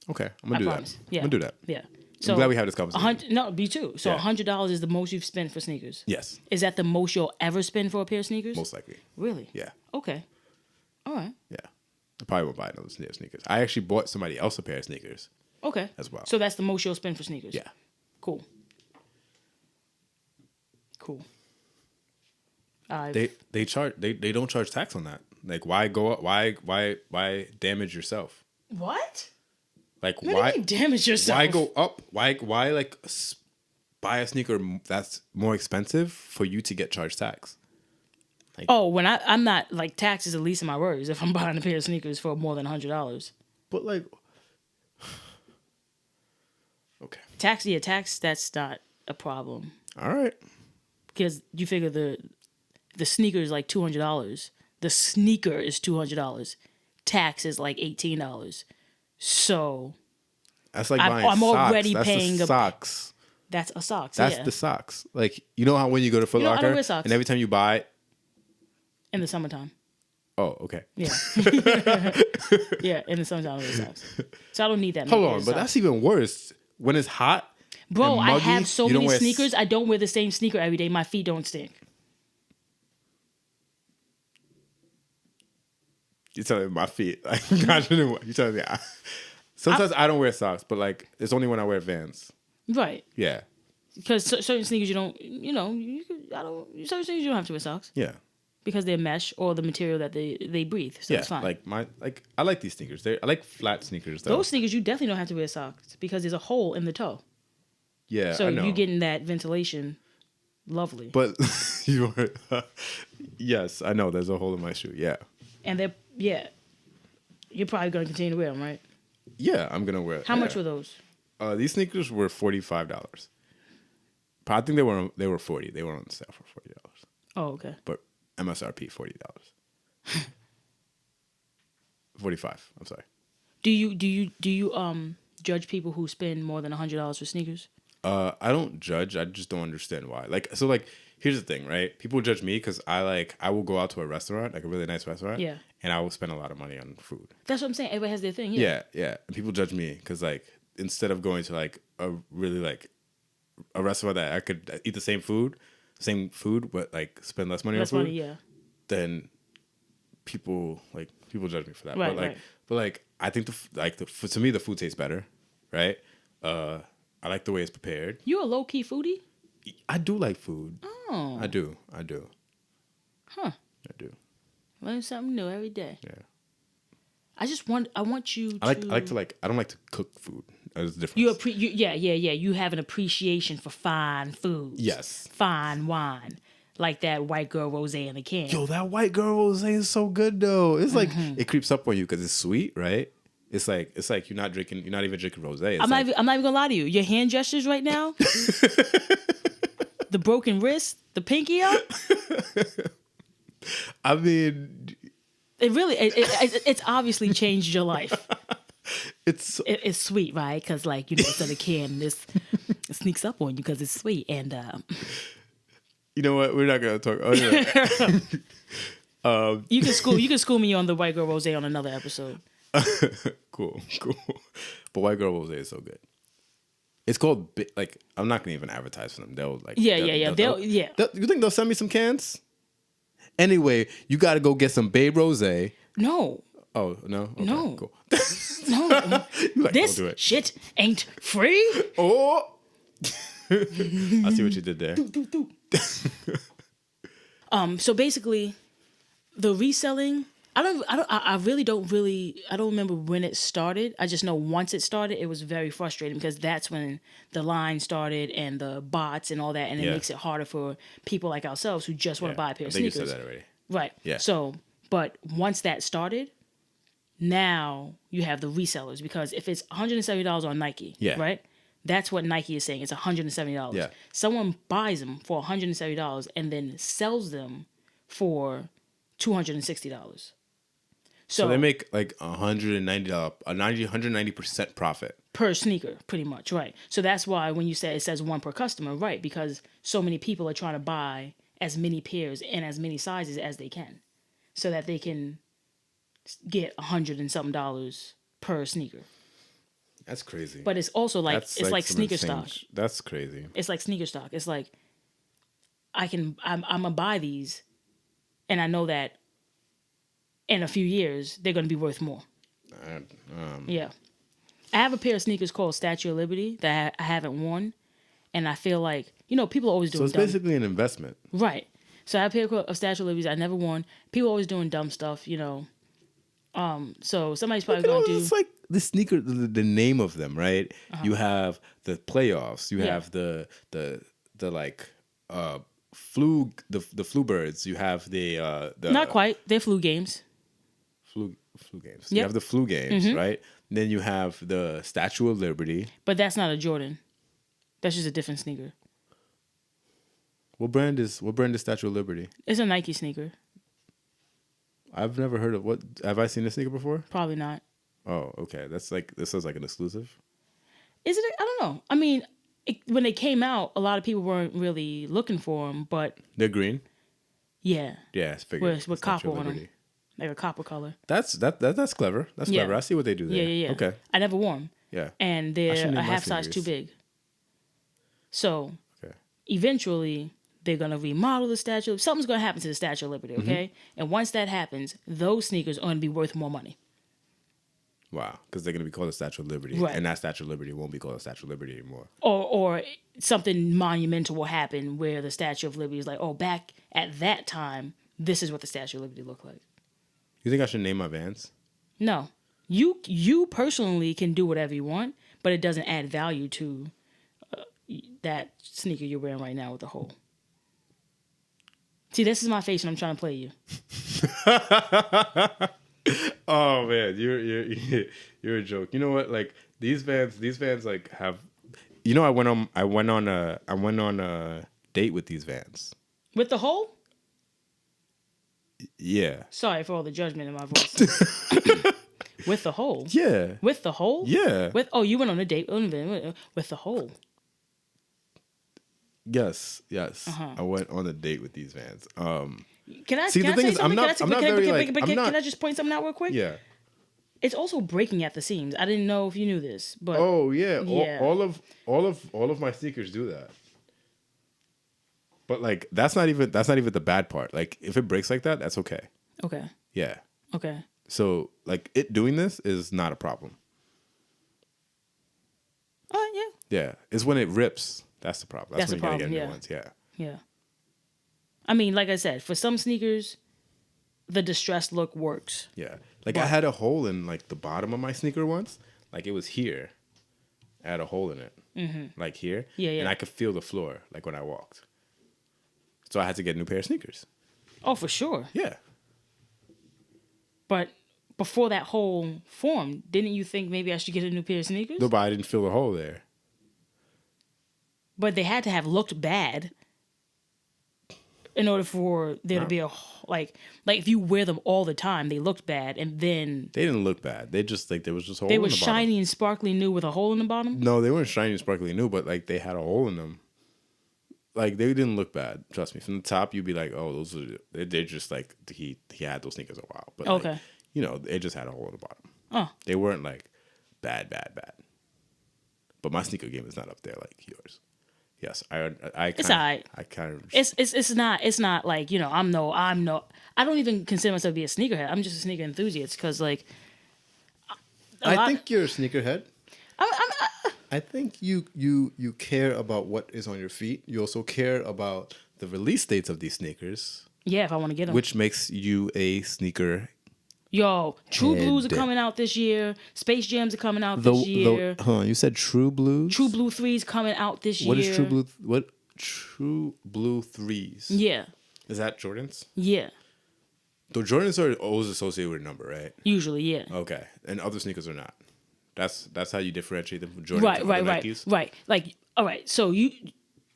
Okay, I'm gonna I do promise. that. Yeah. I'm gonna do that. Yeah. I'm glad we had this conversation. No, me too. So Yeah. $100 is the most you've spent for sneakers. Yes, Is that the most you'll ever spend for a pair of sneakers? most likely. Really? Yeah, Okay. All right. yeah. I probably won't buy another pair of sneakers. I actually bought somebody else a pair of sneakers Okay. as well. So that's the most you'll spend for sneakers. Yeah. Cool. Cool. They don't charge tax on that. Like, why go up? Why damage yourself? What? Like, What why do you mean damage yourself? Why go up? Why like buy a sneaker that's more expensive for you to get charged tax? Oh, when I'm not like tax is the least of my worries if I'm buying a pair of sneakers for more than $100. But like, okay, Tax, that's not a problem all right. because you figure the sneaker is like $200. The sneaker is $200. Tax is like $18. So That's like I'm buying socks. already That's paying the a- socks. that's a socks. That's yeah. the socks. Like, you know how when you go to Foot You know, I Locker don't wear socks. and every time you buy, In the summertime. oh, okay. Yeah. Yeah, in the summertime I wear socks. So I don't need that. Hold many on, pairs of but socks. that's even worse. When it's hot, Bro, and I muggy, have so you don't many wear sneakers. I don't wear the same sneaker every day. My feet don't stink. You're telling me my feet. Like, you telling me. Sometimes I don't wear socks, but like it's only when I wear Vans. Right. Yeah, Because certain sneakers you don't, certain sneakers you don't have to wear socks yeah, because they're mesh or the material that they breathe. So yeah. it's fine. Like I like these sneakers. I like flat sneakers though. Those sneakers you definitely don't have to wear socks because there's a hole in the toe. Yeah, So I know. you getting that ventilation, lovely. But you are. Yes, I know. There's a hole in my shoe. Yeah, And you're probably gonna continue to wear them, right? yeah. I'm gonna wear. How much were those? These sneakers were $45. I think they were 40. They were on sale for $40. Oh, okay. But MSRP $40. 45. I'm sorry. Do you judge people who spend more than $100 for sneakers? I don't judge. I just don't understand why. Like, here's the thing, right? People judge me because I will go out to a restaurant, like a really nice restaurant, Yeah. and I will spend a lot of money on food. That's what I'm saying. Everybody has their thing. Yeah. Yeah. And people judge me because like instead of going to like a really like a restaurant that I could eat the same food, but like spend less money Less on food, money. Yeah. then people judge me for that. Right, but like, right. but like I think to me the food tastes better, right? I like the way it's prepared. You a low key foodie? I do like food. Oh. I do. Huh. I do. Learn something new every day. Yeah. I want you to. I don't like to cook food. There's a difference. Yeah. You have an appreciation for fine food. Yes. Fine wine. Like that white girl rosé in a can. Yo, that white girl rosé is so good though. It's like it creeps up on you because it's sweet, right? It's like you're not even drinking rosé. I'm not even gonna lie to you. Your hand gestures right now, the broken wrist, the pinky up. I mean, it's obviously changed your life. it's It's sweet, right? Because like it's in a can. This it sneaks up on you because it's sweet and. you know what? We're not gonna talk. Oh, yeah. You can school me on the white girl rosé on another episode. Cool. But white girl rosé is so good. It's called like I'm not gonna even advertise for them. They'll like They'll you think they'll send me some cans? Anyway, you got to go get some Babe Rosé. No, Oh no, okay, No. cool. no, You like, this don't do it. shit ain't free. Oh, I see what you did there. So basically, the reselling. I don't remember when it started. I just know once it started, it was very frustrating because that's when the line started and the bots and all that, and it Yeah. makes it harder for people like ourselves who just want to buy a pair I of think sneakers. you said that already. Right. Yeah. So, but once that started, now you have the resellers because if it's $170 on Nike, Yeah. right? That's what Nike is saying. It's $170. Yeah. Someone buys them for $170 and then sells them for $260. So they make like $190, 190% profit. Per sneaker, pretty much, right? So that's why when you say it says one per customer, right? Because so many people are trying to buy as many pairs and as many sizes as they can, so that they can get $100 and something per sneaker. That's crazy. But it's also like That's it's like some sneaker insane stock. That's crazy. It's like sneaker stock. It's like I'm gonna buy these, and I know that in a few years they're gonna be worth more. Yeah, I have a pair of sneakers called Statue of Liberty that I haven't worn, and I feel like people are always doing. So it's dumb. basically an investment. Right. So I have a pair of Statue of Liberties I never worn. People always doing dumb stuff, you know. So somebody's probably going to do. It's like the sneaker, the name of them, right? You have the playoffs. You have the like flu the flu birds. You have the Not quite. They're flu games. flu games. Yep. You have the flu games, right? And then you have the Statue of Liberty. But that's not a Jordan. That's just a different sneaker. What brand is Statue of Liberty? It's a Nike sneaker. I've never heard of what. Have I seen this sneaker before? Probably not. Oh, okay. This sounds like an exclusive. Is it? I don't know. I mean, when they came out, a lot of people weren't really looking for them, but They're green. yeah, Yeah, it's figured. with Statue copper of on them, Liberty. like a copper color. That's clever. That's Yeah. clever. I see what they do there. Yeah. Okay. I never wore them, Yeah. and I should they're name a my half size too sneakers. big. So Okay. eventually, they're gonna remodel the statue. Something's gonna happen to the Statue of Liberty, okay? And once that happens, those sneakers are gonna be worth more money. Wow. Because they're gonna be called the Statue of Liberty, Right. and that Statue of Liberty won't be called the Statue of Liberty anymore. Or something monumental will happen where the Statue of Liberty is like, oh, back at that time, this is what the Statue of Liberty looked like. You think I should name my Vans? No, you personally can do whatever you want, but it doesn't add value to that sneaker you're wearing right now with the hole. See, this is my face, and I'm trying to play you. Oh man, you're a joke. You know what? Like these Vans like have. You know, I went on a date with these Vans. With the hole? Yeah. Sorry for all the judgment in my voice. With the hole? Yeah. With the hole? Yeah. You went on a date with the hole. Yes. Uh-huh. I went on a date with these Vans. Can I See, can the I thing say is, I'm something? not Can very, like, I'm can not- I just point something out real quick? Yeah. It's also breaking at the seams. I didn't know if you knew this, but Oh yeah. Yeah. All of my sneakers do that. But like that's not even the bad part. Like if it breaks like that, that's okay. okay. Yeah. Okay. So like it doing this is not a problem. Oh Yeah. It's when it rips. That's the problem. That's That's when the you gotta problem, get new ones. Yeah. yeah. I mean, like I said, for some sneakers, the distressed look works. Yeah. Like I had a hole in like the bottom of my sneaker once. Like it was here. I had a hole in it. Mm-hmm. Like here. Yeah. And I could feel the floor like when I walked. So I had to get a new pair of sneakers. Oh, for sure. Yeah. But before that hole formed, didn't you think maybe I should get a new pair of sneakers? No, but I didn't feel the hole there. But they had to have looked bad in order for there to be a like if you wear them all the time, they looked bad, and then They didn't look bad. They just like there was just a hole they in were the shiny and sparkly new with a hole in the bottom. bottom. No, they weren't shiny and sparkly new, but like they had a hole in them. Like they didn't look bad. Trust me. From the top, you'd be like, "Oh, those are." They're just like he had those sneakers a while, but Okay. like, you know, they just had a hole in the bottom. Oh, They weren't like bad. But my sneaker game is not up there like yours. Yes, I It's alright. I kind of. it's not like, you know, I'm no I don't even consider myself to be a sneakerhead. I'm just a sneaker enthusiast because like I think you're a sneakerhead. I think you care about what is on your feet. You also care about the release dates of these sneakers, yeah, if I want to get them. which makes you a sneaker. Yo, True Blues are Head. coming out this year. Space Jams are coming out this year. Hold on, you said True Blues. True Blue 3's coming out this year. What is True Blue? What True Blue 3s? Yeah, Is that Jordans? yeah. The Jordans are always associated with a number, right? Usually, yeah. Okay, and other sneakers are not. That's how you differentiate them from Jordans. Right. and other Nikes? Like, all right. So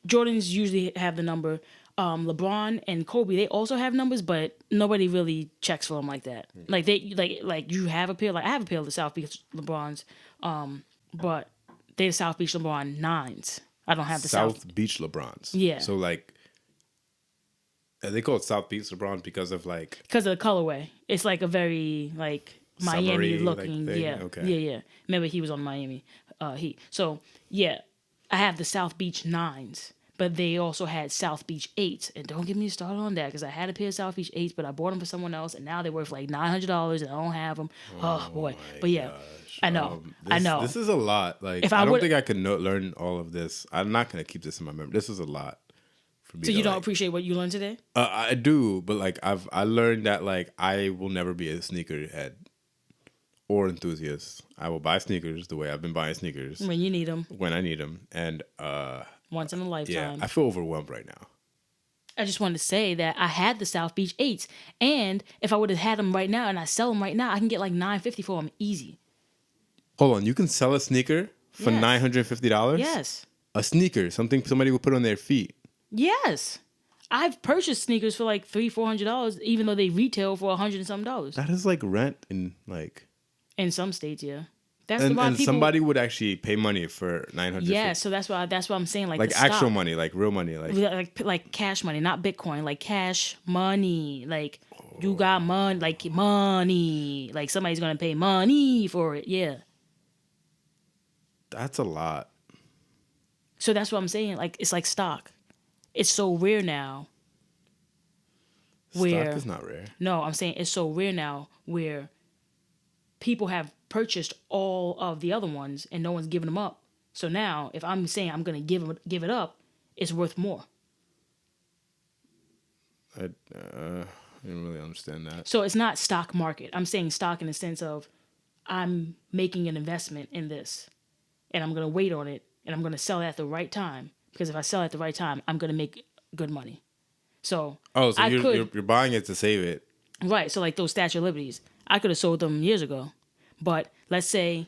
Jordans usually have the number. LeBron and Kobe, they also have numbers, but nobody really checks for them like that. Like they like you have a pair. Like I have a pair of the South Beach LeBrons, but they're South Beach LeBron 9s. I don't have the South Beach LeBrons. Yeah. So like, are they called South Beach LeBrons because of like? because of the colorway. It's like a very like Miami Summery, like, looking. thing? Yeah. Okay. Yeah. Remember he was on Miami Heat. So yeah, I have the South Beach 9s. But they also had South Beach 8s. And don't get me started on that because I had a pair of South Beach 8s, but I bought them for someone else, and now they're worth like $900 and I don't have them. Oh boy. But yeah, I know. I know. This is a lot. Like If I I don't would- think I could learn all of this. I'm not gonna keep this in my memory. This is a lot for me. So to, you don't like- appreciate what you learned today? I do, but like I learned that like I will never be a sneakerhead or enthusiast. I will buy sneakers the way I've been buying sneakers When you need them, when I need them, and once in a yeah, lifetime. I feel overwhelmed right now. I just wanted to say that I had the South Beach 8s, and if I would have had them right now and I sell them right now, I can get like $950 for them easy. Hold on, you can sell a sneaker for Yes. $950? Yes. A sneaker, something somebody would put on their feet. Yes. I've purchased sneakers for like $300-$400, even though they retail for $100 and some dollars. That is like rent in like. In some states, yeah. That's And, why and people. somebody would actually pay money for $950. Yeah, so that's why I'm saying like like the actual stock. money, like real money, like cash money, not Bitcoin, like cash money. Like you got money, like somebody's gonna pay money for it. Yeah. that's a lot. So that's what I'm saying. Like it's like stock. It's so rare now. Where Stock is not rare. no, I'm saying it's so rare now where people have purchased all of the other ones and no one's giving them up. So now, if I'm saying I'm gonna give it up, it's worth more. I didn't really understand that. So it's not stock market. I'm saying stock in the sense of I'm making an investment in this and I'm going to wait on it and I'm going to sell it at the right time, because if I sell it at the right time, I'm going to make good money. So Oh, so I you're buying it to save it. right. So like those Statue of Liberties, I could have sold them years ago, but let's say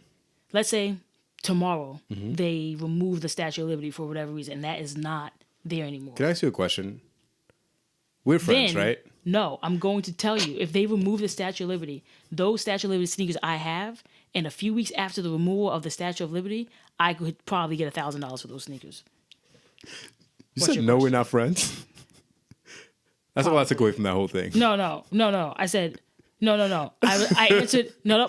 tomorrow they remove the Statue of Liberty for whatever reason, and that is not there anymore. Can I ask you a question? We're friends, Then, right? No, I'm going to tell you, if they remove the Statue of Liberty, those Statue of Liberty sneakers I have, and a few weeks after the removal of the Statue of Liberty, I could probably get $1,000 for those sneakers. You What's said your no, we're question? not friends. That's all I took away from that whole thing. No. I said no. I answered no.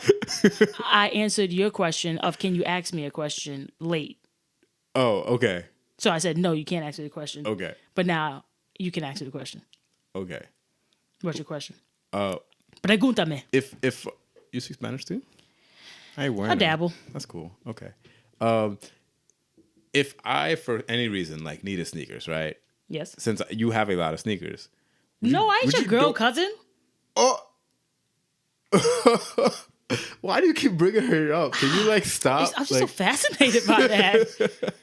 I answered your question of can you ask me a question late. Oh, okay. So I said no, you can't ask me the question. Okay. But now you can ask me the question. Okay. What's your question? Uh, Pregúntame. if you speak Spanish too? I dabble. That's cool. Okay. If I, for any reason, like needed sneakers, right? Yes. Since you have a lot of sneakers. No, I ain't would your you girl do- cousin. Oh. Why do you keep bringing her up? Can you like stop? I'm just so fascinated by that.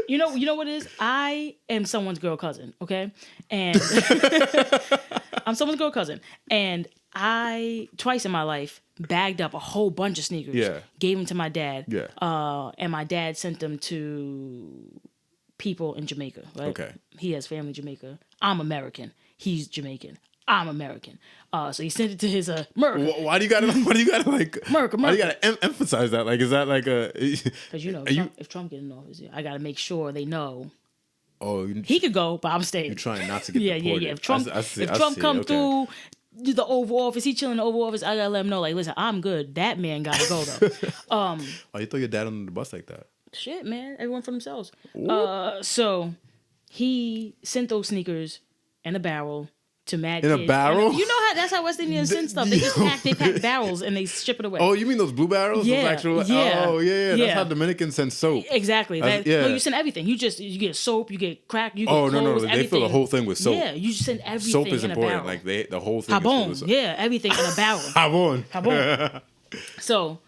You know what it is? I am someone's girl cousin, okay? And I'm someone's girl cousin. And I, twice in my life, bagged up a whole bunch of sneakers. Yeah. Gave them to my dad. Yeah. And my dad sent them to people in Jamaica, right? Okay. He has family in Jamaica. I'm American. He's Jamaican. I'm American. So he sent it to his America. Why do you gotta like? America. Why do you gotta emphasize that? Like, is that like a? Because Are if Trump get in office, I got to make sure they know Oh, he could go, but I'm staying. you're trying not to get Yeah. deported. If Trump, I see, if I Trump see, come okay. through the Oval Office, he chilling in the Oval Office. I gotta let him know, like, listen, I'm good. That man gotta go though. Why you throw your dad under the bus like that? Shit, man, everyone for themselves. So he sent those sneakers in a barrel to mad In a kids. barrel? And you know how that's how West Indians send stuff. They just pack barrels and they ship it away. Oh, you mean those blue barrels? Yeah, Those actual, yeah, Oh, yeah. That's yeah. how Dominicans send soap. Exactly. That's- That, yeah. No, you send everything. You get soap, you get crack, you get Oh, no, clothes, they everything. fill the whole thing with soap. Yeah, you just send everything Soap is in important. a barrel. Like the whole thing. Is filled Jabón, with soap. yeah, everything in a barrel. Jabón. Jabón. So,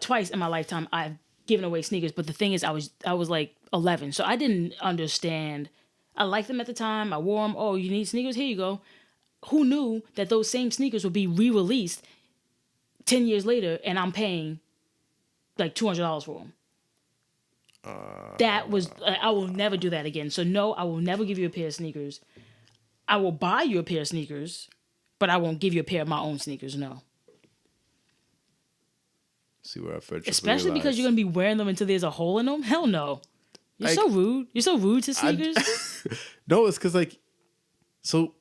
twice in my lifetime, I've given away sneakers. But the thing is, I was like 11, so I didn't understand. I liked them at the time. I wore them. Oh, you need sneakers? Here you go. Who knew that those same sneakers would be re-released 10 years later, and I'm paying like $200 for them? That was, I will never do that again. So no, I will never give you a pair of sneakers. I will buy you a pair of sneakers, but I won't give you a pair of my own sneakers, no. See where I first Especially because you're going to be wearing them until there's a hole in them? Hell no. You're Like- so rude. You're so rude to sneakers. No, it's because like, so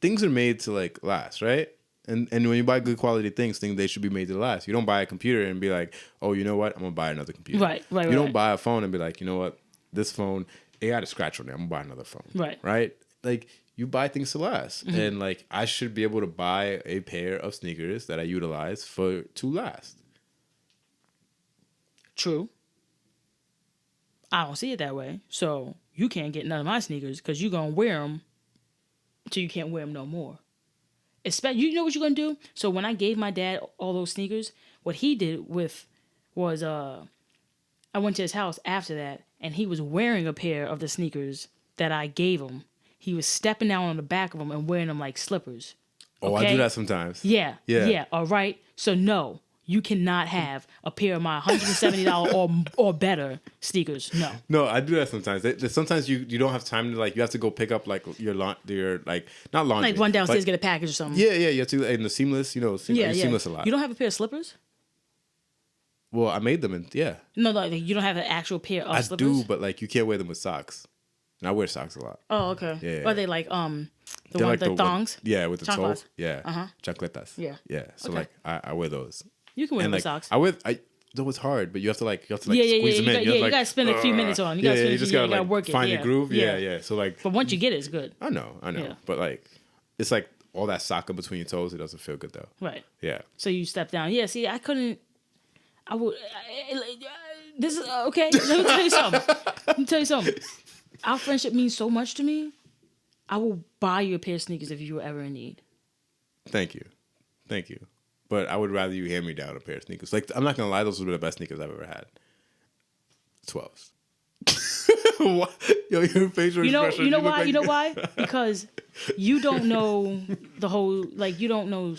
things are made to like last, right? And when you buy good quality things they should be made to last. You don't buy a computer and be like, oh, you know what? I'm gonna buy another computer. Right. You don't buy a phone and be like, you know what? This phone, it got a scratch on it. I'm gonna buy another phone. Right. Right. Like you buy things to last, and like I should be able to buy a pair of sneakers that I utilize to last. True. I don't see it that way. So you can't get none of my sneakers because you're going to wear them till you can't wear them no more. You know what you're going to do? So when I gave my dad all those sneakers, what he did was I went to his house after that, and he was wearing a pair of the sneakers that I gave him. He was stepping down on the back of them and wearing them like slippers. Oh, okay? I do that sometimes. Yeah. All right. So no, you cannot have a pair of my $170 or better sneakers. No, I do that sometimes. Sometimes you don't have time to you have to go pick up your like not laundry, like run downstairs get a package or something. Yeah. You have to in the seamless. Seamless a lot. You don't have a pair of slippers? Well, I made them and No, like you don't have an actual pair of slippers. I do, but you can't wear them with socks. And I wear socks a lot. Oh, okay. Yeah. Are they like the thongs? with the toe. Chanclas. Yeah. Chancletas. Yeah. Yeah. So Okay. I wear those. You can wear And them with socks. Though it's hard, but you have to Yeah. squeeze them in. You gotta spend a few minutes on. You gotta work it. Find your groove. Yeah. So But once you get it, it's good. I know. Yeah. But it's all that sock in between your toes. It doesn't feel good though. Right. Yeah. So you step down. Yeah. See, I couldn't. I would. This is okay. Let me tell you something. Our friendship means so much to me. I will buy you a pair of sneakers if you were ever in need. Thank you. But I would rather you hand me down a pair of sneakers. I'm not gonna lie, those were the best sneakers I've ever had. 12s. Yo, your facial expression. You know why? You know why? Because you don't know the whole you don't know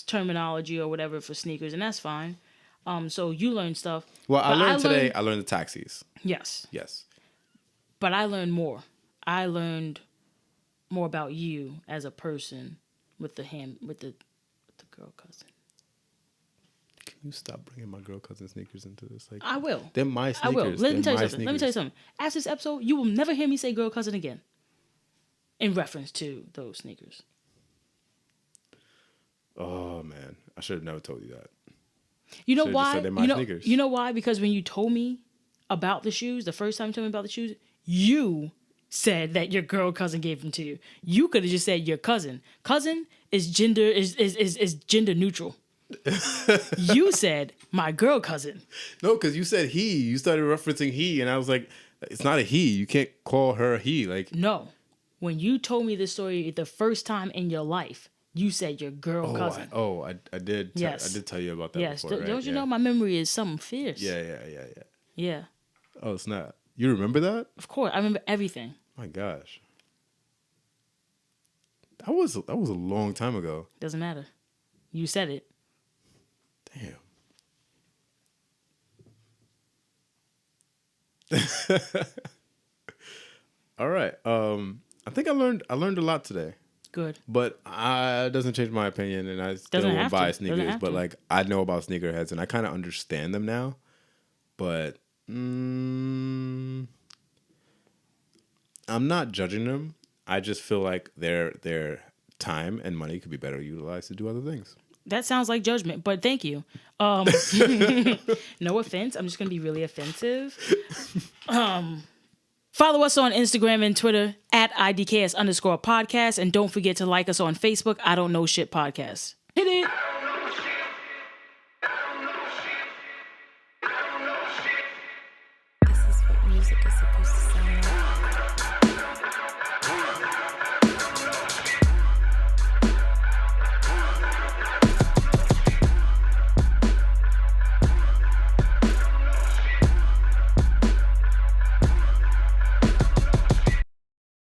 terminology or whatever for sneakers, and that's fine. So you learn stuff. Well, I learned the taxis. Yes. Yes. But I learned more. I learned more about you as a person with the girl cousin. Can you stop bringing my girl cousin sneakers into this? I will. They're my sneakers. I will. Let me tell you something. Sneakers. After this episode, you will never hear me say girl cousin again. In reference to those sneakers. Oh man, I should have never told you that. You know why? Sneakers. You know why? Because when you told me about the shoes, the first time you told me about the shoes, you said that your girl cousin gave them to you. You could have just said your cousin. Cousin is gender gender neutral. You said my girl cousin. No, because you said he. You started referencing he, and I was like, it's not a he. You can't call her he. No. When you told me this story the first time in your life, you said your girl cousin. I did. Yes. I did tell you about that. Yes. Before, right? Don't you know my memory is something fierce? Yeah. Oh, it's not. You remember that? Of course, I remember everything. My gosh. That was a long time ago. Doesn't matter. You said it. Damn. All right. I think I learned a lot today. Good. But it doesn't change my opinion, and I still won't buy sneakers. But I know about sneakerheads, and I kind of understand them now. But I'm not judging them. I just feel like their time and money could be better utilized to do other things. That sounds like judgment, but thank you. No offense. I'm just going to be really offensive. Follow us on Instagram and Twitter at IDKS_podcast. And don't forget to like us on Facebook. I Don't Know Shit Podcast. Hit it. This is what music is supposed to